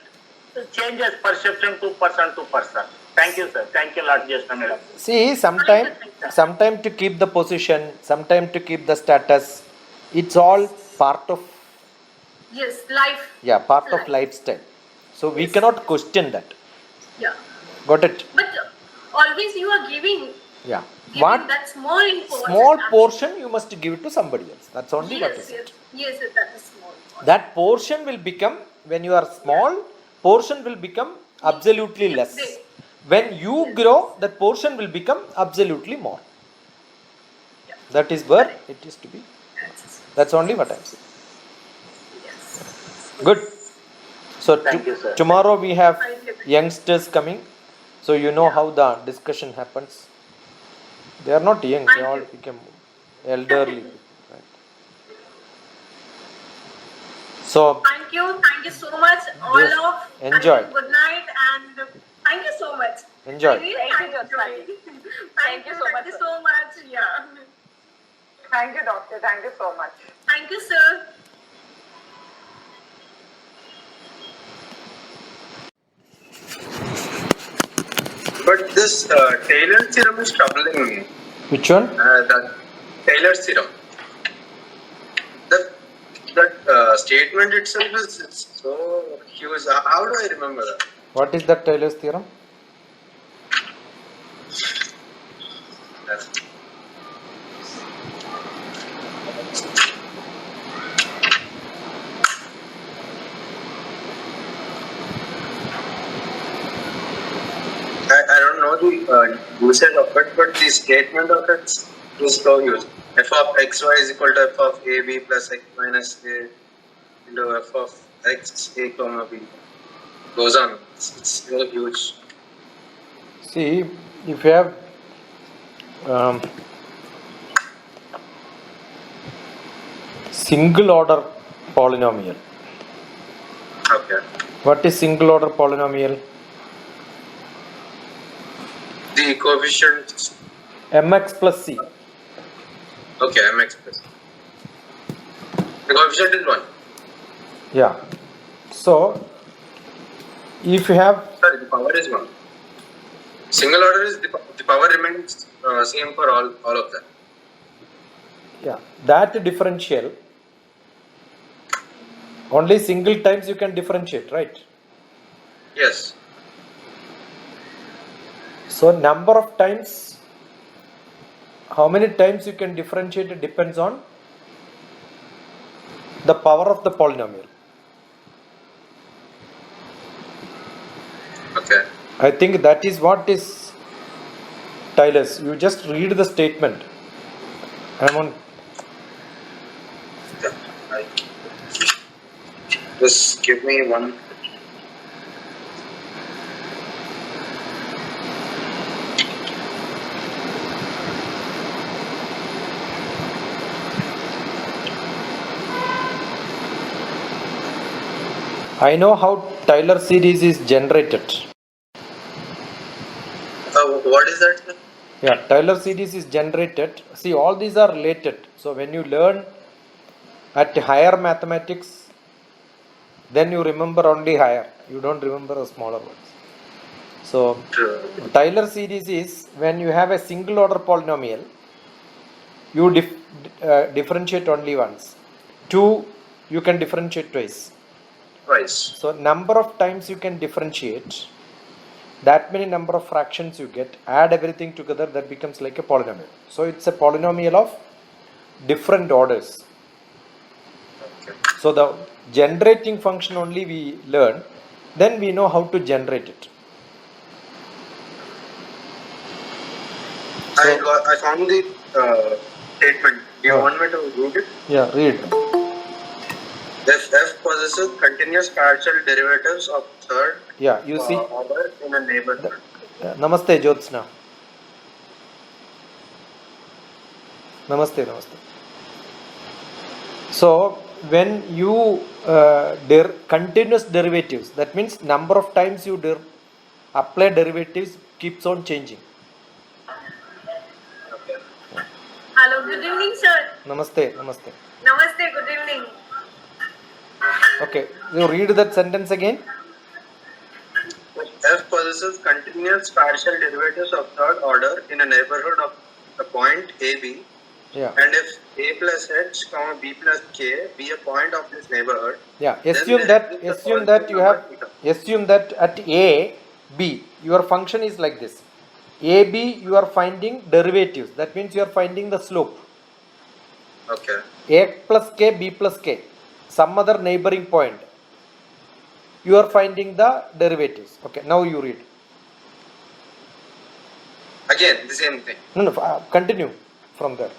Speaker 7: changes perception to person to person. Thank you, sir. Thank you a lot, Jyotsna madam.
Speaker 2: See, sometime to keep the position, sometime to keep the status. It's all part of
Speaker 3: Yes, life.
Speaker 2: part of lifestyle. So we cannot question that.
Speaker 3: Yeah.
Speaker 2: Got it?
Speaker 3: But always you are giving.
Speaker 2: Yeah.
Speaker 3: Giving,
Speaker 2: What
Speaker 3: that's more important.
Speaker 2: small portion you must give it to somebody else. That's only what
Speaker 3: Yes,
Speaker 2: is
Speaker 3: yes,
Speaker 2: it.
Speaker 3: yes, yes, that is small.
Speaker 2: That portion will become, when you are small, portion will become absolutely less.
Speaker 3: Big.
Speaker 2: When you grow, that portion will become absolutely more. That is where it is to be. That's only what I am saying. Good. So
Speaker 7: Thank you, sir.
Speaker 2: tomorrow we have
Speaker 3: Thank you.
Speaker 2: youngsters coming. So you know how the discussion happens. They are not young, they
Speaker 3: Thank
Speaker 2: all
Speaker 3: you.
Speaker 2: become elderly. Right? So
Speaker 3: Thank you so much, all
Speaker 2: Yes,
Speaker 3: of.
Speaker 2: enjoy.
Speaker 3: And good night, and thank you so much.
Speaker 2: Enjoy.
Speaker 3: I really
Speaker 4: Thank you,
Speaker 3: enjoyed.
Speaker 4: Thank you so much,
Speaker 3: Thank you
Speaker 4: sir.
Speaker 3: so much. Yeah.
Speaker 6: Thank you, doctor. Thank you so much.
Speaker 3: Thank you, sir.
Speaker 8: But this Taylor theorem is troubling me.
Speaker 2: which one?
Speaker 8: That Taylor theorem. That statement itself is it's so huge. How do I remember that?
Speaker 2: What is that Taylor's theorem?
Speaker 8: I don't know the usage of it, but the statement of it is so huge. F of xy is equal to f of a b plus x minus a into f of x a comma b. Goes on. It's so huge.
Speaker 2: See, if you have single order polynomial.
Speaker 8: Okay.
Speaker 2: What is single order polynomial?
Speaker 8: The coefficient.
Speaker 2: Mx plus c.
Speaker 8: Okay, mx plus. The coefficient is 1.
Speaker 2: Yeah. So, if you have,
Speaker 8: Sorry, the power is 1. Single order is the power remains same for all of them.
Speaker 2: that differential, only single times you can differentiate, right?
Speaker 8: Yes.
Speaker 2: So, number of times, how many times you can differentiate, it depends on the power of the polynomial.
Speaker 8: Okay.
Speaker 2: I think that is what is Taylor's. You just read the statement. I'm on.
Speaker 8: Yeah. Just give me one.
Speaker 2: I know how Taylor series is generated.
Speaker 8: What is that? Sir?
Speaker 2: Yeah, Taylor series is generated. See, all these are related. So when you learn at higher mathematics, then you remember only higher. You don't remember the smaller ones. So Taylor series is when you have a single order polynomial, you differentiate only once. 2, you can differentiate twice. So number of times you can differentiate, that many number of fractions you get, add everything together, that becomes like a polynomial. So it's a polynomial of different orders. So the generating function only we learn, then we know how to generate it.
Speaker 8: I found the statement. Do you want me to read it?
Speaker 2: Yeah, read.
Speaker 8: If f possesses continuous partial derivatives of third
Speaker 2: Yeah, you see.
Speaker 8: order in a neighborhood.
Speaker 2: Namaste, Jyotsna. Namaste. So when you continuous derivatives, that means number of times you apply derivatives keeps on changing.
Speaker 3: Hello, good evening, sir.
Speaker 2: Namaste.
Speaker 3: Namaste, good evening.
Speaker 2: Okay, you read that sentence again.
Speaker 8: F possesses continuous partial derivatives of third order in a neighborhood of the point AB.
Speaker 2: Yeah.
Speaker 8: And if a plus h, b plus k be a point of this neighborhood.
Speaker 2: Yeah.
Speaker 8: then
Speaker 2: Assume
Speaker 8: there is a
Speaker 2: assume that at A, B, your function is like this. A, B, you are finding derivatives. That means you are finding the slope.
Speaker 8: Okay.
Speaker 2: A plus K, B plus K. Some other neighboring point. You are finding the derivatives. Okay. Now you read.
Speaker 8: Again, the same thing.
Speaker 2: No, continue from there.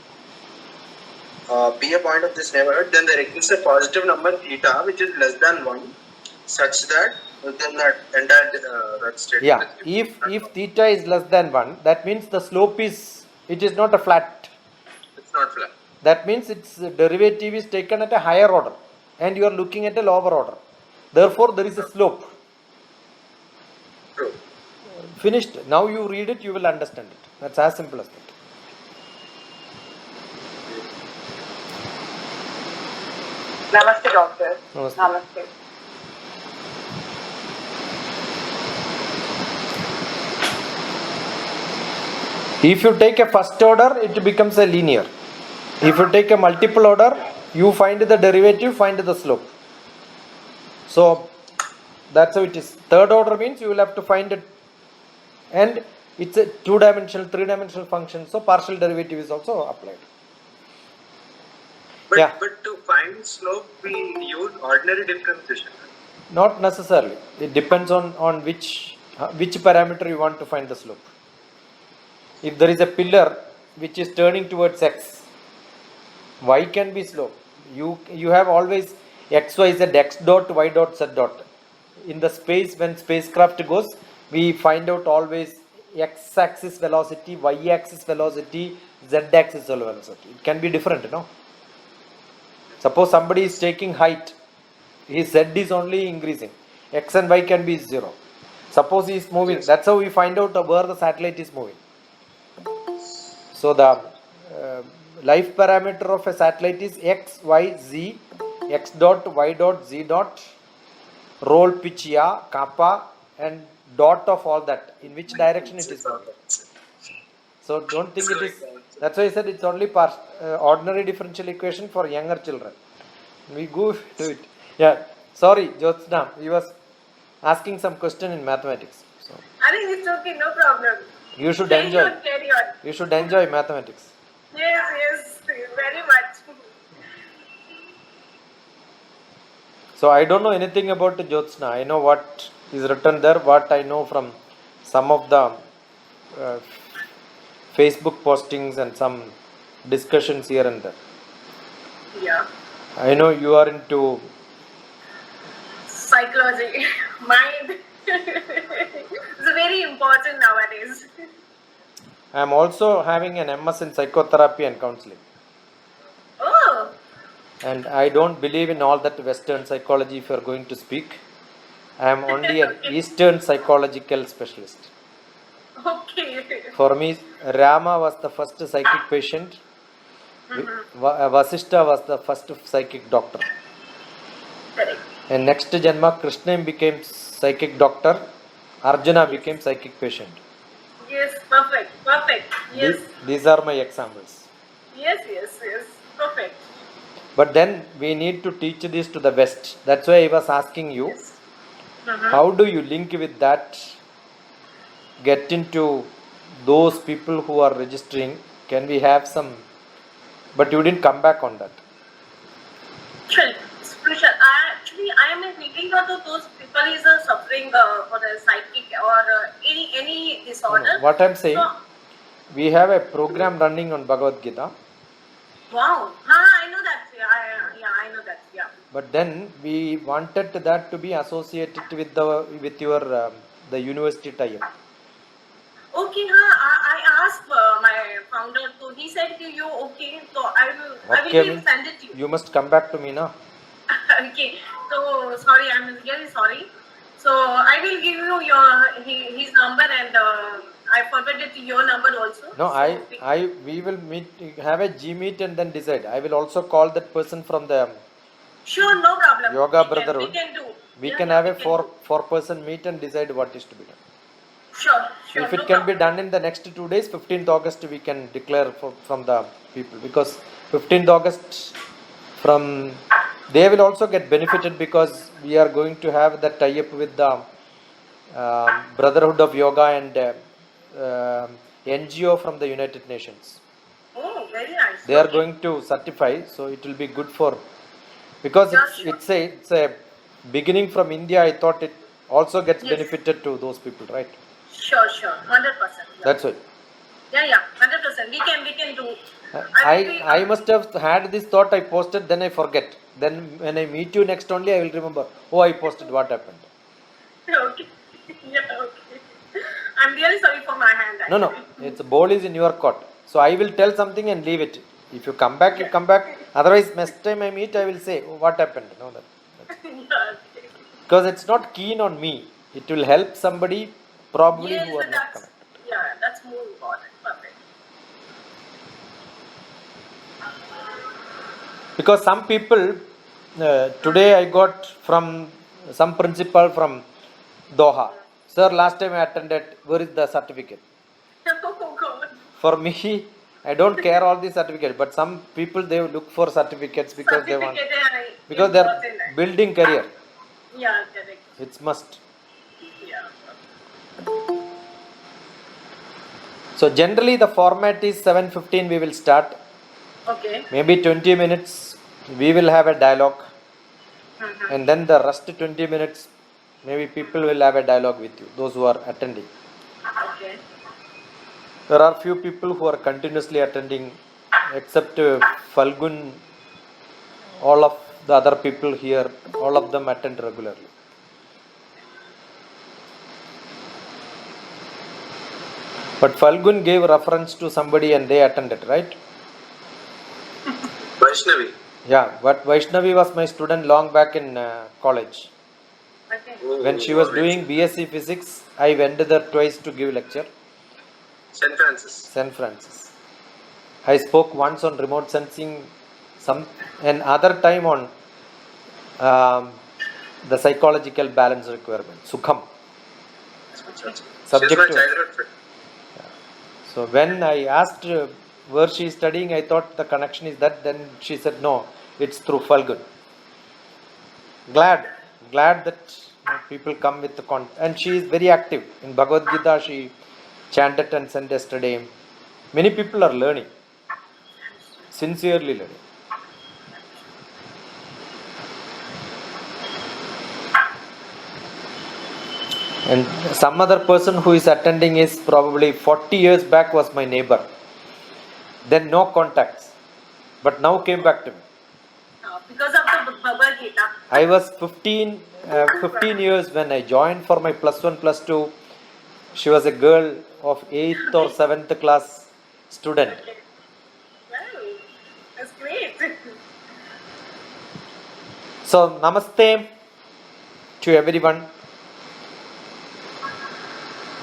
Speaker 8: Be a point of this neighborhood, then there exists a positive number theta which is less than 1, such that within that entire that statement.
Speaker 2: Yeah, if theta is less than 1, that means the slope is not a flat.
Speaker 8: It's not flat.
Speaker 2: That means its derivative is taken at a higher order and you are looking at a lower order. Therefore, there is a slope.
Speaker 8: True.
Speaker 2: Finished. Now you read it, you will understand it. That's as simple as that.
Speaker 6: Namaste, doctor.
Speaker 2: Namaste.
Speaker 6: Namaste.
Speaker 2: If you take a first order, it becomes a linear. If you take a multiple order, you find the derivative, find the slope. So that's how it is. Third order means you will have to find it, and it's a 2-dimensional, 3-dimensional function. So partial derivative is also applied.
Speaker 8: But to find slope, we use ordinary differentiation.
Speaker 2: Not necessarily. It depends on which parameter you want to find the slope. If there is a pillar which is turning towards x, y can be slope. You have always x, y, z, x dot, y dot, z dot. In the space, when spacecraft goes, we find out always x-axis velocity, y-axis velocity, z-axis velocity. It can be different, no? Suppose somebody is taking height, his z is only increasing. X and y can be 0. Suppose he is moving, that's how we find out where the satellite is moving. So the life parameter of a satellite is x, y, z, x dot, y dot, z dot, roll, pitch, yaw, kappa, and dot of all that. In which direction it is moving. So don't think it is. That's why I said it's only ordinary differential equation for younger children. We go to it. Yeah. Sorry, Jyotsna, you was asking some question in mathematics. So
Speaker 3: I think it's okay, no problem.
Speaker 2: you should
Speaker 3: Carry
Speaker 2: enjoy.
Speaker 3: on, carry on.
Speaker 2: You should enjoy mathematics.
Speaker 3: Yes, very much.
Speaker 2: So I don't know anything about Jyotsna. I know what is written there, what I know from some of the Facebook postings and some discussions here and there.
Speaker 3: Yeah.
Speaker 2: I know you are into
Speaker 3: Psychology, mind. It's very important nowadays.
Speaker 2: I am also having an MS in psychotherapy and counseling.
Speaker 3: Oh,
Speaker 2: And I don't believe in all that Western psychology if you are going to speak. I am only an Eastern psychological specialist.
Speaker 3: okay.
Speaker 2: For me, Rama was the first psychic patient. Vasishta was the first psychic doctor.
Speaker 3: Correct.
Speaker 2: And next Janma, Krishna became psychic doctor. Arjuna became psychic patient.
Speaker 3: Yes, perfect, perfect. Yes,
Speaker 2: These are my examples.
Speaker 3: yes, perfect.
Speaker 2: But then we need to teach this to the West. That's why I was asking you,
Speaker 3: Uh-huh.
Speaker 2: how do you link with that? Get into those people who are registering. Can we have some? But you didn't come back on that.
Speaker 3: Spiritual. I am thinking about those people is suffering for a psychic or any disorder.
Speaker 2: What I'm saying,
Speaker 3: So,
Speaker 2: we have a program running on Bhagavad Gita.
Speaker 3: wow. I know that. I know that. Yeah.
Speaker 2: But then we wanted that to be associated with your the university tie-up.
Speaker 3: Okay. I asked my founder, so he said to you, okay. So I will
Speaker 2: means
Speaker 3: send it to you.
Speaker 2: you must come back to me now.
Speaker 3: Okay. So sorry, I'm really sorry. So I will give you his number and I forwarded to your number also.
Speaker 2: No,
Speaker 3: So
Speaker 2: we will have a G meet and then decide. I will also call that person from the
Speaker 3: sure, no problem.
Speaker 2: Yoga
Speaker 3: We
Speaker 2: Brotherhood.
Speaker 3: can do.
Speaker 2: We
Speaker 3: Yeah,
Speaker 2: can
Speaker 3: yeah,
Speaker 2: have
Speaker 3: we
Speaker 2: a
Speaker 3: can do.
Speaker 2: four-person meet and decide what is to be done.
Speaker 3: Sure.
Speaker 2: If it
Speaker 3: no
Speaker 2: can
Speaker 3: problem.
Speaker 2: be done in the next 2 days, 15th August we can declare from the people, because 15th August from they will also get benefited, because we are going to have that tie-up with the Brotherhood of Yoga and NGO from the United Nations.
Speaker 3: Oh, very nice.
Speaker 2: They are
Speaker 3: Okay.
Speaker 2: going to certify, so it will be good for, because it's a beginning from India. I thought it also gets
Speaker 3: Yes.
Speaker 2: benefited to those people, right?
Speaker 3: Sure, 100%. Yeah.
Speaker 2: That's it.
Speaker 3: Yeah, 100%. We can do. will be-
Speaker 2: I must have had this thought. I posted, then I forget. Then when I meet you next only, I will remember. Oh, I posted. What happened?
Speaker 3: Okay. Yeah, okay. I'm really sorry for my hand.
Speaker 2: No.
Speaker 3: Actually.
Speaker 2: It's ball is in your court. So I will tell something and leave it. If you come back, you come back. Otherwise, next time I meet, I will say, oh, what happened? No, that's
Speaker 3: Yeah, okay.
Speaker 2: because it's not keen on me. It will help somebody probably
Speaker 3: Yes,
Speaker 2: who are not
Speaker 3: that's,
Speaker 2: connected.
Speaker 3: yeah, that's more important. Perfect.
Speaker 2: Because some people, today I got from some principal from Doha. Sir, last time I attended, where is the certificate?
Speaker 3: Oh, God.
Speaker 2: For me, I don't care all these certificates, but some people they look for certificates because they want,
Speaker 3: Certificate,
Speaker 2: because they are
Speaker 3: important.
Speaker 2: building career.
Speaker 3: Yeah, correct.
Speaker 2: It's must.
Speaker 3: Yeah.
Speaker 2: So generally the format is 7:15 we will start.
Speaker 3: Okay.
Speaker 2: Maybe 20 minutes we will have a dialogue,
Speaker 3: Mm-hmm.
Speaker 2: and then the rest 20 minutes maybe people will have a dialogue with you, those who are attending.
Speaker 3: Okay.
Speaker 2: There are few people who are continuously attending, except Falgun. All of the other people here, all of them attend regularly. But Falgun gave reference to somebody and they attended, right?
Speaker 8: Vaishnavi.
Speaker 2: Yeah, but Vaishnavi was my student long back in college.
Speaker 3: Okay.
Speaker 2: When she was doing BSc Physics, I went there twice to give lecture.
Speaker 8: St. Francis.
Speaker 2: San Francisco. I spoke once on remote sensing, and other time on the psychological balance requirement, Sukham.
Speaker 8: She's
Speaker 2: Subject
Speaker 8: my
Speaker 2: to-
Speaker 8: childhood friend.
Speaker 2: So when I asked where she is studying, I thought the connection is that. Then she said no, it's through Falgun. Glad that people come with the and she is very active in Bhagavad Gita. She chanted and sent yesterday. Many people are learning, sincerely learning. And some other person who is attending is probably 40 years back was my neighbor. Then no contacts, but now came back to me.
Speaker 3: Because of the Bhagavad Gita.
Speaker 2: I was 15 years when I joined for my +1, +2. She was a girl of 8th or 7th class student.
Speaker 3: Wow, that's great.
Speaker 2: So namaste to everyone.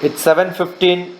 Speaker 2: It's 7:15.